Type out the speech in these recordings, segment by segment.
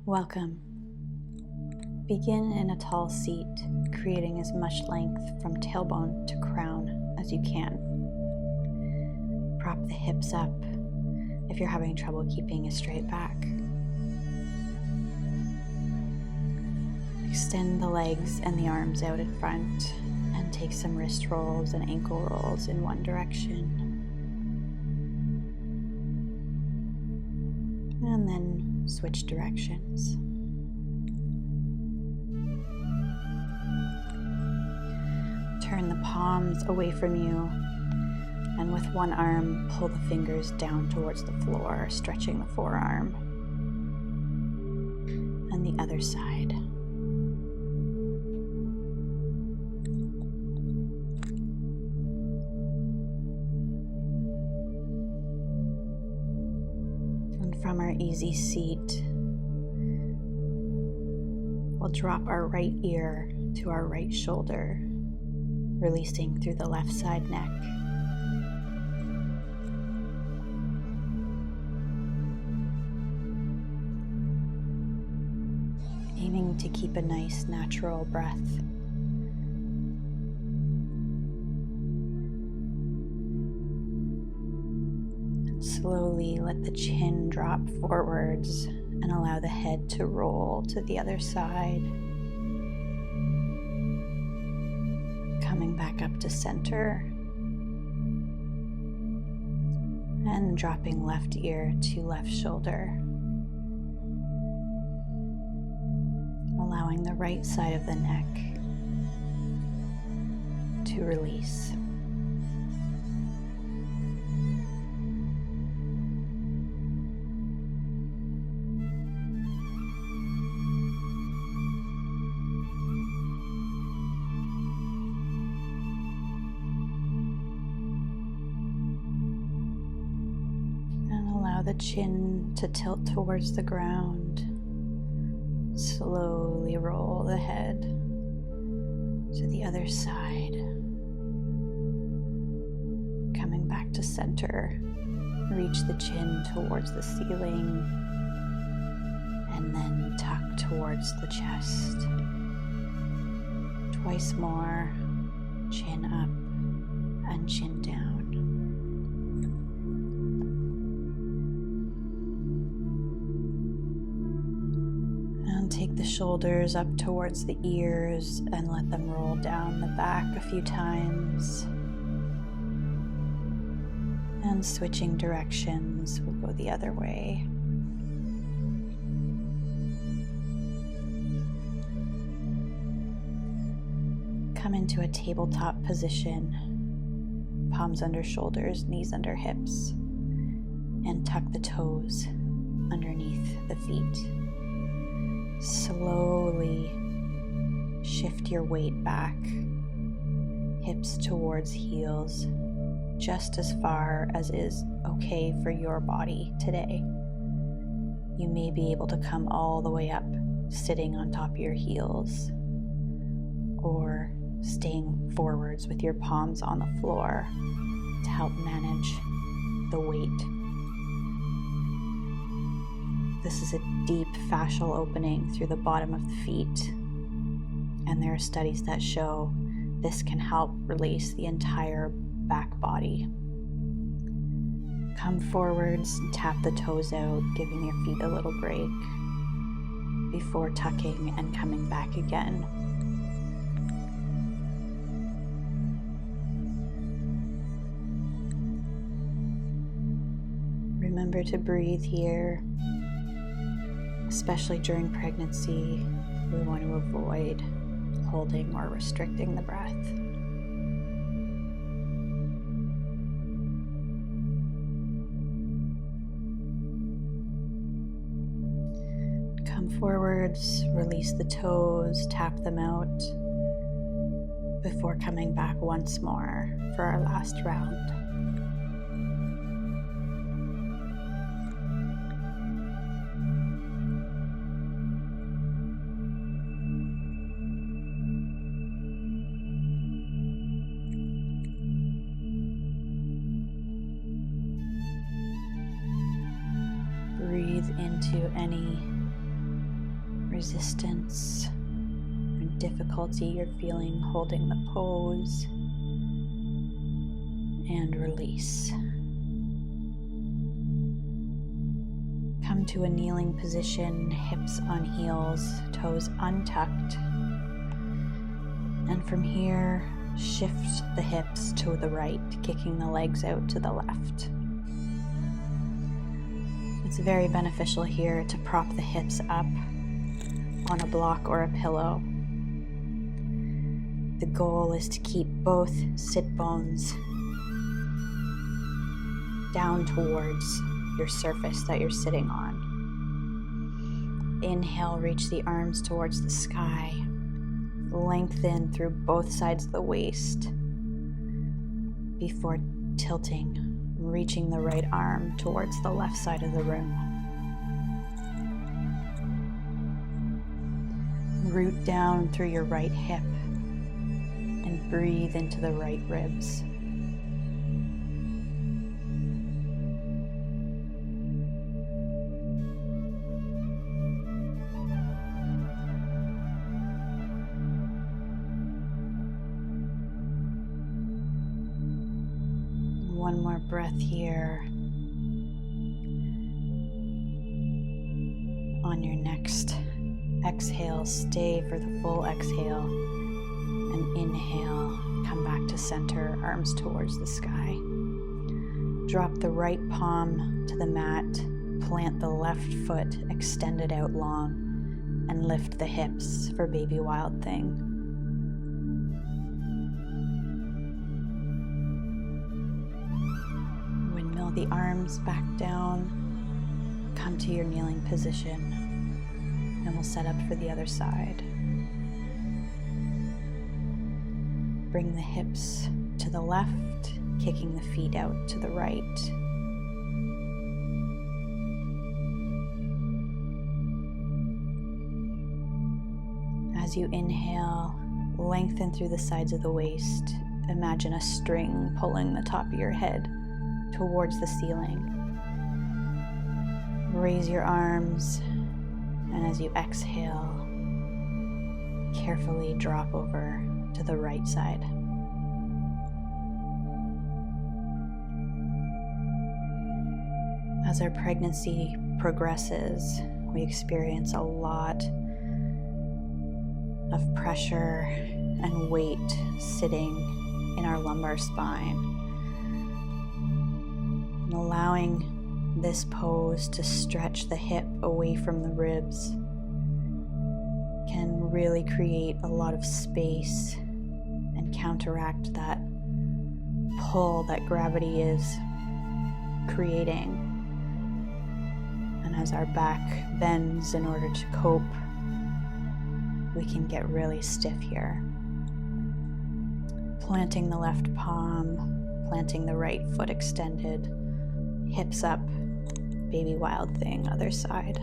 Welcome. Begin in a tall seat, creating as much length from tailbone to crown as you can. Prop the hips up if you're having trouble keeping a straight back. Extend the legs and the arms out in front and take some wrist rolls and ankle rolls in one direction. And then switch directions. Turn the palms away from you, and with one arm, pull the fingers down towards the floor, stretching the forearm. And the other side. And from our easy seat, we'll drop our right ear to our right shoulder, releasing through the left side neck. Aiming to keep a nice natural breath. And slowly let the chin drop forwards and allow the head to roll to the other side. Coming back up to center. And dropping left ear to left shoulder. Allowing the right side of the neck to release. And allow the chin to tilt towards the ground. Slowly roll the head to the other side. Coming back to center, reach the chin towards the ceiling and then tuck towards the chest. Twice more, chin up and chin down. Take the shoulders up towards the ears and let them roll down the back a few times. And switching directions, we'll go the other way. Come into a tabletop position, palms under shoulders, knees under hips, and tuck the toes underneath the feet. Slowly shift your weight back, hips towards heels, just as far as is okay for your body today. You may be able to come all the way up, sitting on top of your heels, or staying forwards with your palms on the floor to help manage the weight. This is a deep fascial opening through the bottom of the feet, and there are studies that show this can help release the entire back body. Come forwards and tap the toes out, giving your feet a little break before tucking and coming back again. Remember to breathe here. Especially during pregnancy, we want to avoid holding or restricting the breath. Come forwards, release the toes, tap them out before coming back once more for our last round. Breathe into any resistance and difficulty you're feeling holding the pose, and release. Come to a kneeling position, hips on heels, toes untucked. And from here, shift the hips to the right, kicking the legs out to the left. It's very beneficial here to prop the hips up on a block or a pillow. The goal is to keep both sit bones down towards your surface that you're sitting on. Inhale, reach the arms towards the sky. Lengthen through both sides of the waist before tilting, reaching the right arm towards the left side of the room. Root down through your right hip and breathe into the right ribs. One more breath here. On your next exhale, stay for the full exhale, and inhale, come back to center, arms towards the sky. Drop the right palm to the mat, plant the left foot extended out long, and lift the hips for baby wild thing. Windmill the arms back down, come to your kneeling position, and we'll set up for the other side. Bring the hips to the left, kicking the feet out to the right. As you inhale, lengthen through the sides of the waist. Imagine a string pulling the top of your head towards the ceiling. Raise your arms, and as you exhale, carefully drop over to the right side. As our pregnancy progresses, we experience a lot of pressure and weight sitting in our lumbar spine. And allowing this pose to stretch the hip away from the ribs can really create a lot of space and counteract that pull that gravity is creating. And as our back bends in order to cope, we can get really stiff here. Planting the left palm, planting the right foot extended, hips up, baby wild thing, other side.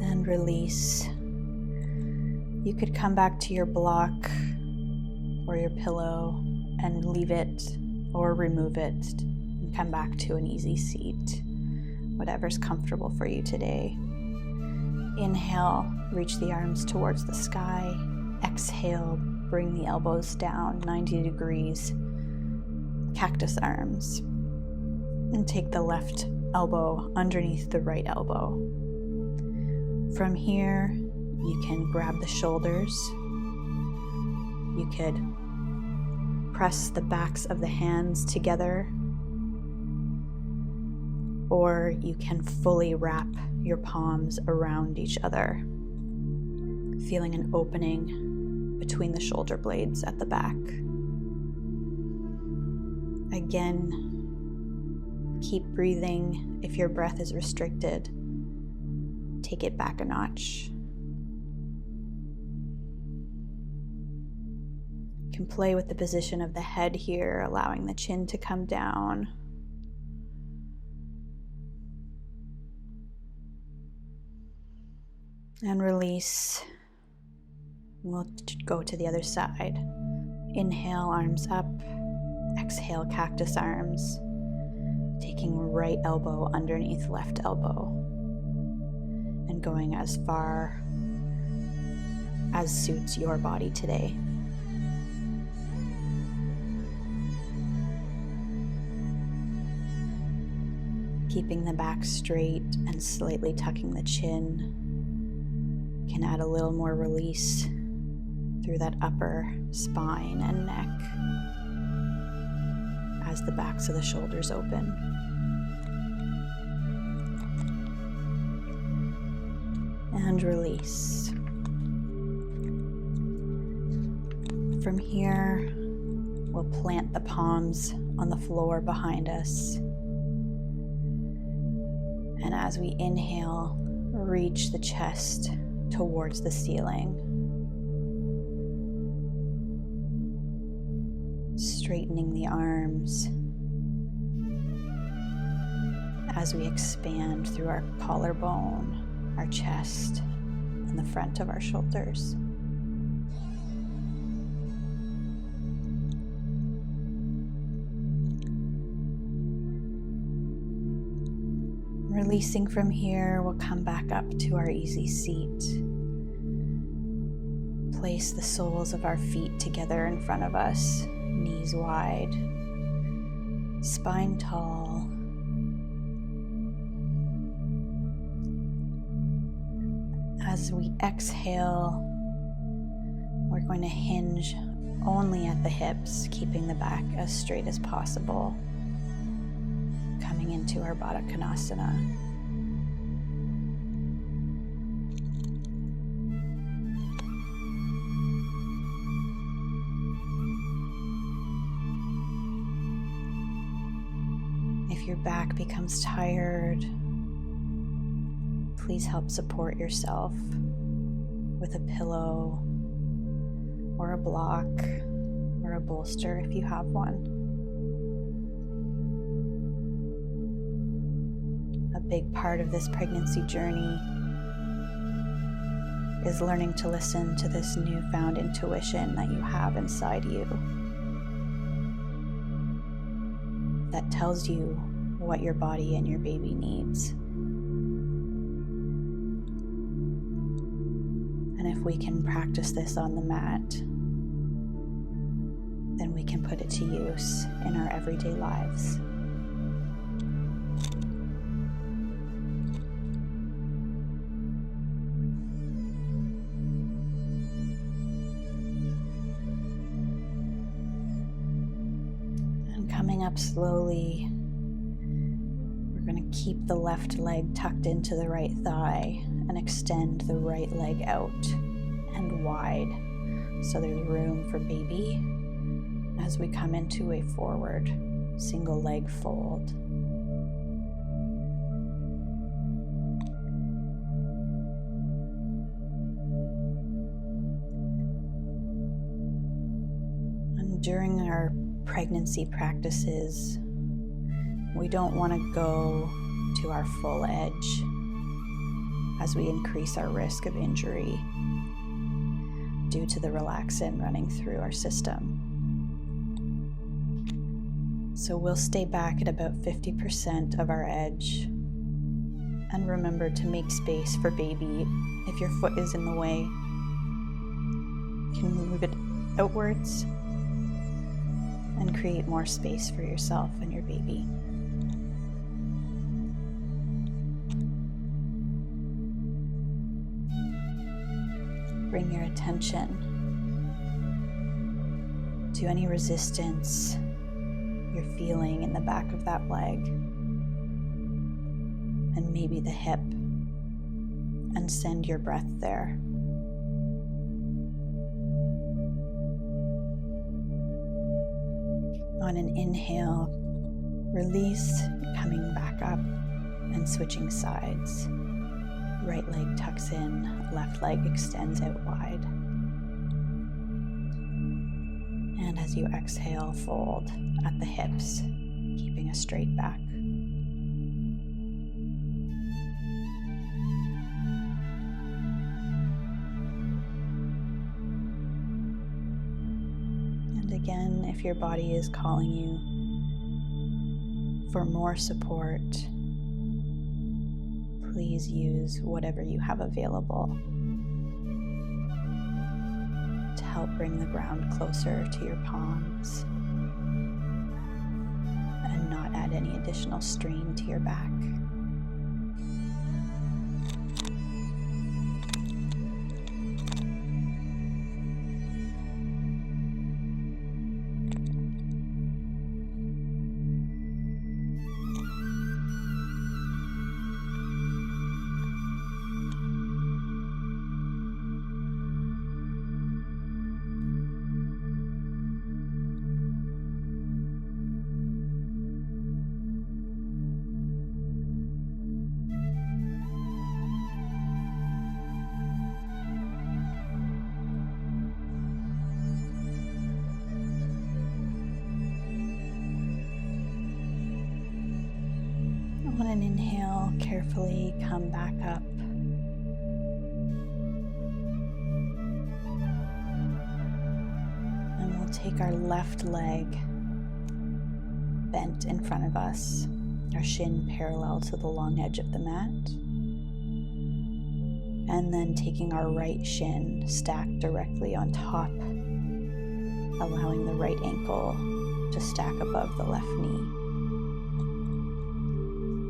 And release. You could come back to your block or your pillow and leave it or remove it and come back to an easy seat, whatever's comfortable for you today. Inhale, reach the arms towards the sky. Exhale, bring the elbows down 90 degrees, cactus arms, and take the left elbow underneath the right elbow. From here, you can grab the shoulders. You could press the backs of the hands together, or you can fully wrap your palms around each other, feeling an opening between the shoulder blades at the back. Again, keep breathing. If your breath is restricted, take it back a notch. You can play with the position of the head here, allowing the chin to come down. And release. We'll go to the other side. Inhale, arms up. Exhale, cactus arms. Taking right elbow underneath left elbow and going as far as suits your body today. Keeping the back straight and slightly tucking the chin can add a little more release through that upper spine and neck as the backs of the shoulders open. And release. From here, we'll plant the palms on the floor behind us. And as we inhale, reach the chest towards the ceiling. Straightening the arms as we expand through our collarbone, our chest, and the front of our shoulders. Releasing from here, we'll come back up to our easy seat. Place the soles of our feet together in front of us, knees wide, spine tall. As we exhale, we're going to hinge only at the hips, keeping the back as straight as possible. Coming into our Baddha Konasana. If your back becomes tired, please help support yourself with a pillow or a block or a bolster if you have one. A big part of this pregnancy journey is learning to listen to this newfound intuition that you have inside you that tells you what your body and your baby needs. And if we can practice this on the mat, then we can put it to use in our everyday lives. And coming up slowly, we're going to keep the left leg tucked into the right thigh and extend the right leg out and wide so there's room for baby as we come into a forward single leg fold. And during our pregnancy practices, we don't want to go to our full edge as we increase our risk of injury due to the relaxin running through our system. So we'll stay back at about 50% of our edge. And remember to make space for baby. If your foot is in the way, you can move it outwards and create more space for yourself and your baby. Bring your attention to any resistance you're feeling in the back of that leg and maybe the hip, and send your breath there. On an inhale, release, coming back up and switching sides. Right leg tucks in, left leg extends out wide. And as you exhale, fold at the hips, keeping a straight back. And again, if your body is calling you For more support, please use whatever you have available to help bring the ground closer to your palms and not add any additional strain to your back. On an inhale, carefully come back up. And we'll take our left leg bent in front of us, our shin parallel to the long edge of the mat. And then taking our right shin stacked directly on top, allowing the right ankle to stack above the left knee.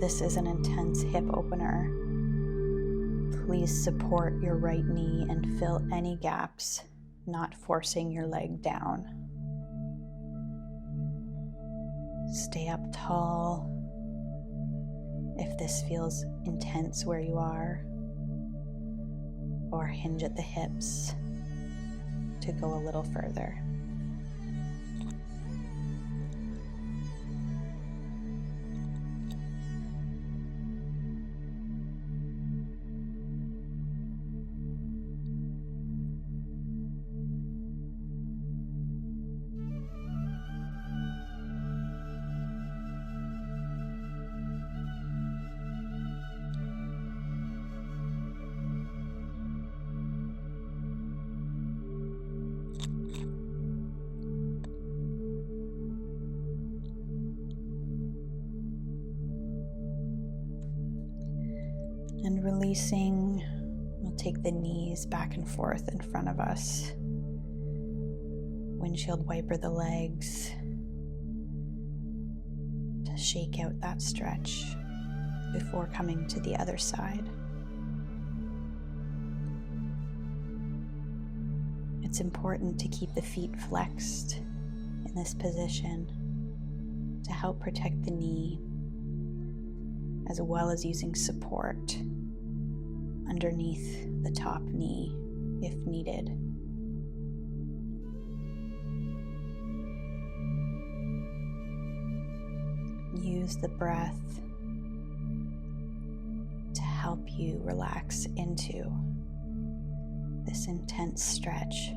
This is an intense hip opener. Please support your right knee and fill any gaps, not forcing your leg down. Stay up tall if this feels intense where you are, or hinge at the hips to go a little further. And releasing, we'll take the knees back and forth in front of us. Windshield wiper the legs to shake out that stretch before coming to the other side. It's important to keep the feet flexed in this position to help protect the knee, as well as using support underneath the top knee if needed. Use the breath to help you relax into this intense stretch.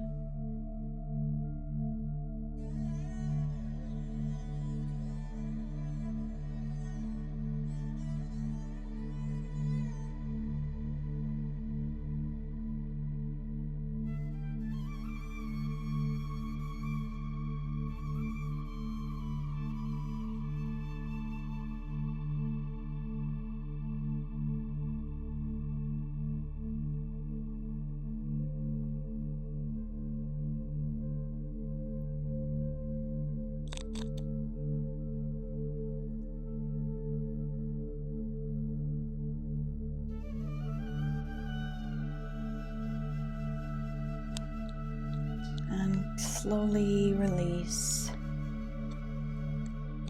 And slowly release,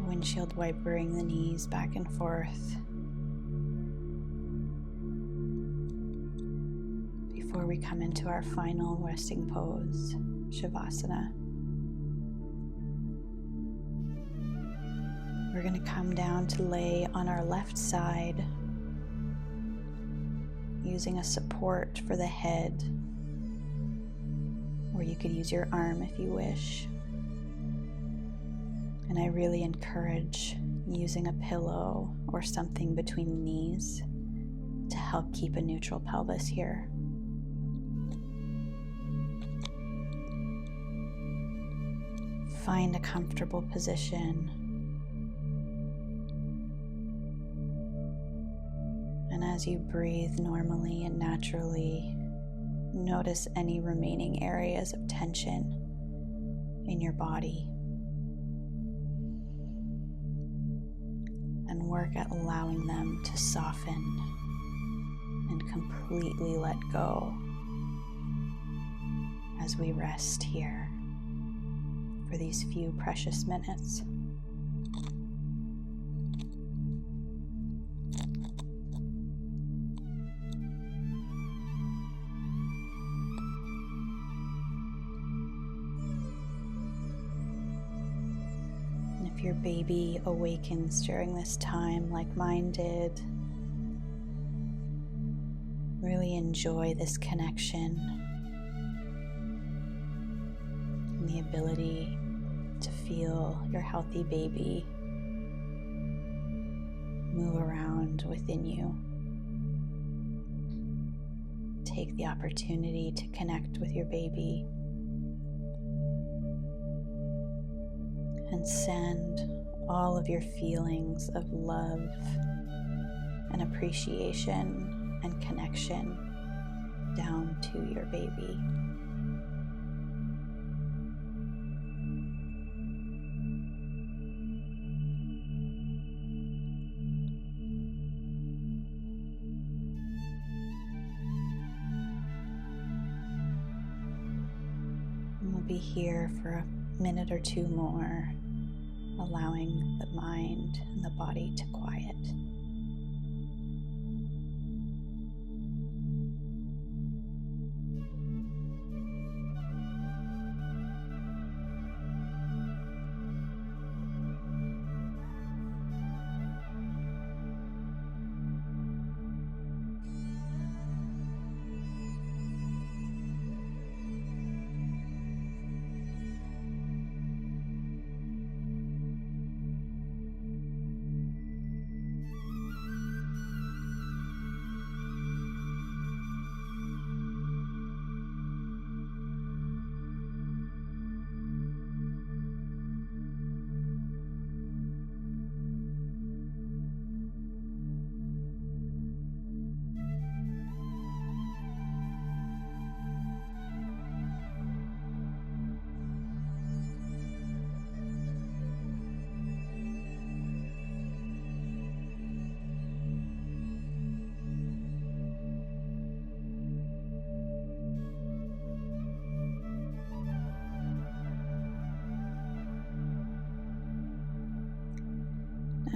windshield wipering the knees back and forth before we come into our final resting pose, Shavasana. We're going to come down to lay on our left side, using a support for the head, or you could use your arm if you wish. And I really encourage using a pillow or something between the knees to help keep a neutral pelvis here. Find a comfortable position And as you breathe normally and naturally, notice any remaining areas of tension in your body. And work at allowing them to soften and completely let go as we rest here for these few precious minutes. If your baby awakens during this time like mine did, really enjoy this connection and the ability to feel your healthy baby move around within you. Take the opportunity to connect with your baby and send all of your feelings of love and appreciation and connection down to your baby. And we'll be here for a minute or two more, allowing the mind and the body to quiet.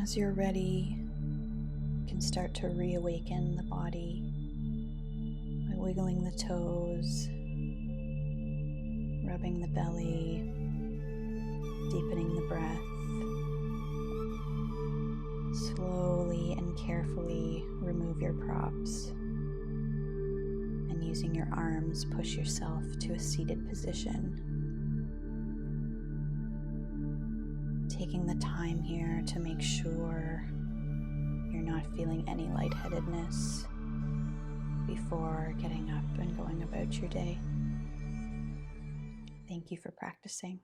As you're ready, you can start to reawaken the body by wiggling the toes, rubbing the belly, deepening the breath. Slowly and carefully remove your props, and using your arms, push yourself to a seated position. Taking the time here to make sure you're not feeling any lightheadedness before getting up and going about your day. Thank you for practicing.